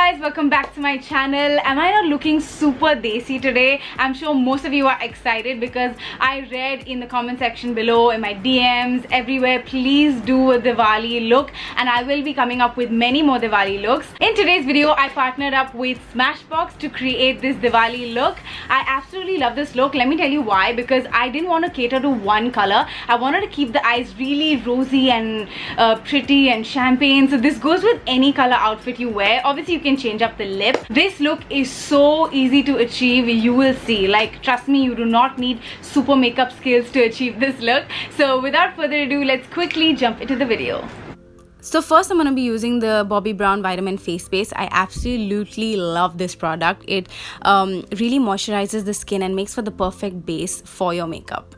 guys, welcome back to my channel. Am I not looking super desi today? I'm sure most of you are excited because I read in the comment section below, in my DMs, everywhere, please do a Diwali look, and I will be coming up with many more Diwali looks. In today's video, I partnered up with Smashbox to create this Diwali look. I absolutely love this look. Let me tell you why. Because I didn't want to cater to one color. I wanted to keep the eyes really rosy and pretty and champagne. So this goes with any color outfit you wear. Obviously you can change up the lip. This look is so easy to achieve, you will see. Like, trust me, you do not need super makeup skills to achieve this look. So without further ado, let's quickly jump into the video. So first I'm going to be using the Bobbi Brown Vitamin Face Base. I absolutely love this product. It really moisturizes the skin and makes for the perfect base for your makeup.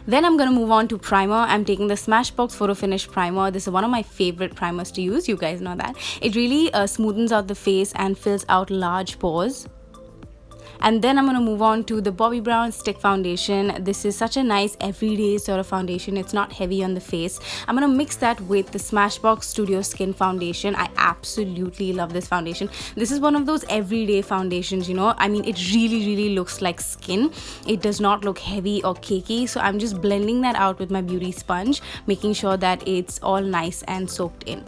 Then I'm going to move on to primer. I'm taking the Smashbox Photo Finish Primer. This is one of my favorite primers to use. You guys know that. It really smoothens out the face and fills out large pores. And then I'm going to move on to the Bobbi Brown Stick Foundation. This is such a nice everyday sort of foundation. It's not heavy on the face. I'm going to mix that with the Smashbox Studio Skin Foundation. I absolutely love this foundation. This is one of those everyday foundations, you know. I mean, it really looks like skin. It does not look heavy or cakey. So I'm just blending that out with my beauty sponge, making sure that it's all nice and soaked in.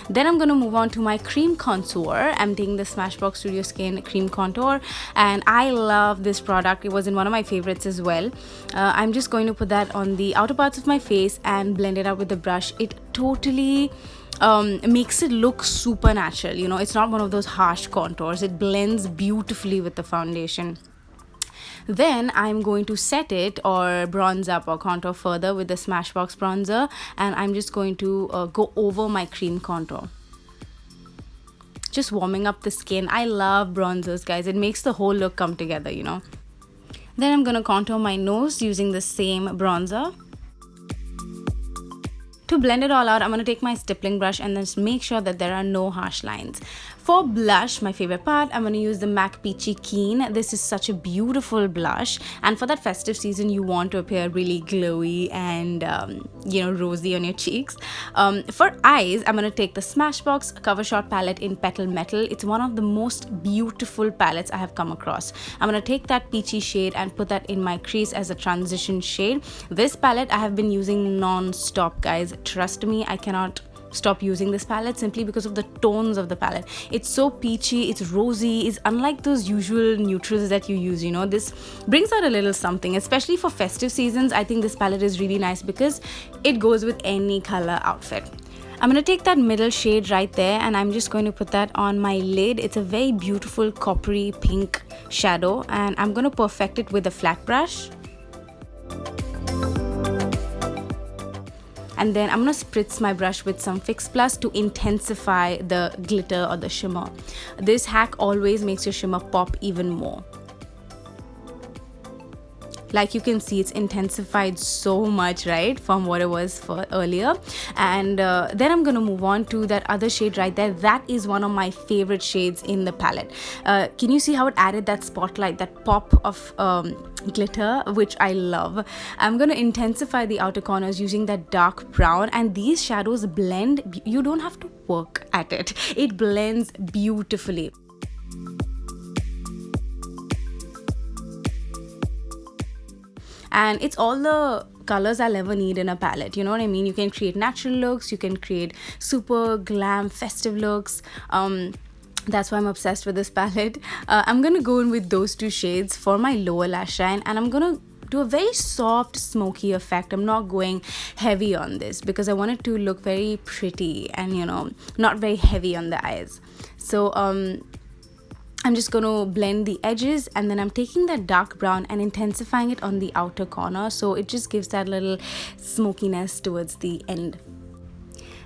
Then I'm going to move on to my cream contour. I'm taking the Smashbox Studio Skin Cream Contour, and I love this product. It was in one of my favorites as well. I'm just going to put that on the outer parts of my face and blend it out with the brush. It totally makes it look super natural, you know. It's not one of those harsh contours. It blends beautifully with the foundation. Then I'm going to set it or bronze up or contour further with the Smashbox bronzer, and I'm just going to go over my cream contour, just warming up the skin. I love bronzers, guys. It makes the whole look come together, you know. Then I'm gonna contour my nose using the same bronzer. To blend it all out, I'm going to take my stippling brush and just make sure that there are no harsh lines. For blush, my favorite part, I'm going to use the MAC Peachy Keen. This is such a beautiful blush, and for that festive season, you want to appear really glowy and you know, rosy on your cheeks. For eyes, I'm going to take the Smashbox Cover Shot palette in Petal Metal. It's one of the most beautiful palettes I have come across. I'm going to take that peachy shade and put that in my crease as a transition shade. This palette I have been using non-stop, guys. Trust me, I cannot stop using this palette simply because of the tones of the palette. It's so peachy, it's rosy, it's unlike those usual neutrals that you use, you know. This brings out a little something, especially for festive seasons. I think this palette is really nice because it goes with any color outfit. I'm going to take that middle shade right there, and I'm just going to put that on my lid. It's a very beautiful coppery pink shadow, and I'm going to perfect it with a flat brush. And then I'm going to spritz my brush with some Fix Plus to intensify the glitter or the shimmer. This hack always makes your shimmer pop even more. Like you can see, it's intensified so much, right, from what it was for earlier. And then I'm going to move on to that other shade right there. That is one of my favorite shades in the palette. Can you see how it added that spotlight, that pop of glitter, which I love? I'm going to intensify the outer corners using that dark brown, and these shadows blend. You don't have to work at it. It blends beautifully. And it's all the colors I'll ever need in a palette, you know what I mean? You can create natural looks, you can create super glam festive looks. That's why I'm obsessed with this palette. I'm gonna go in with those two shades for my lower lash line, and I'm gonna do a very soft smoky effect. I'm not going heavy on this because I want it to look very pretty and, you know, not very heavy on the eyes. So I'm just going to blend the edges, and then I'm taking that dark brown and intensifying it on the outer corner, so it just gives that little smokiness towards the end.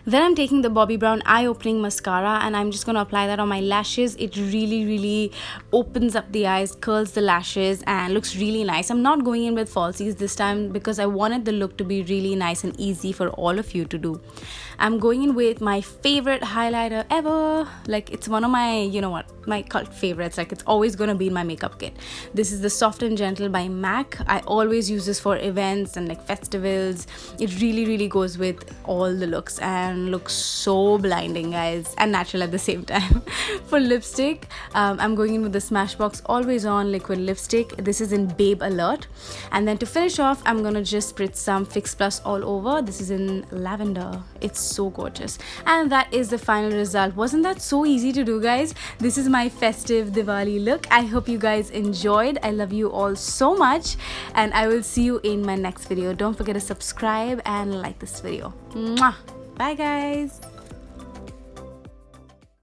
Then I'm taking the Bobbi Brown Eye Opening Mascara, and I'm just going to apply that on my lashes. It really opens up the eyes, curls the lashes, and looks really nice. I'm not going in with falsies this time because I wanted the look to be really nice and easy for all of you to do. I'm going in with my favorite highlighter ever. Like, it's one of my, you know what, my cult favorites. Like, it's always going to be in my makeup kit. This is the Soft and Gentle by MAC. I always use this for events and like festivals. It really goes with all the looks, and and looks so blinding, guys, and natural at the same time. For lipstick, I'm going in with the Smashbox Always On liquid lipstick. This is in Babe Alert. And then to finish off, I'm gonna just spritz some Fix Plus all over. This is in lavender. It's so gorgeous. And that is the final result. Wasn't that so easy to do, guys? This is my festive Diwali look. I hope you guys enjoyed. I love you all so much, and I will see you in my next video. Don't forget to subscribe and like this video. Mwah! Bye, guys.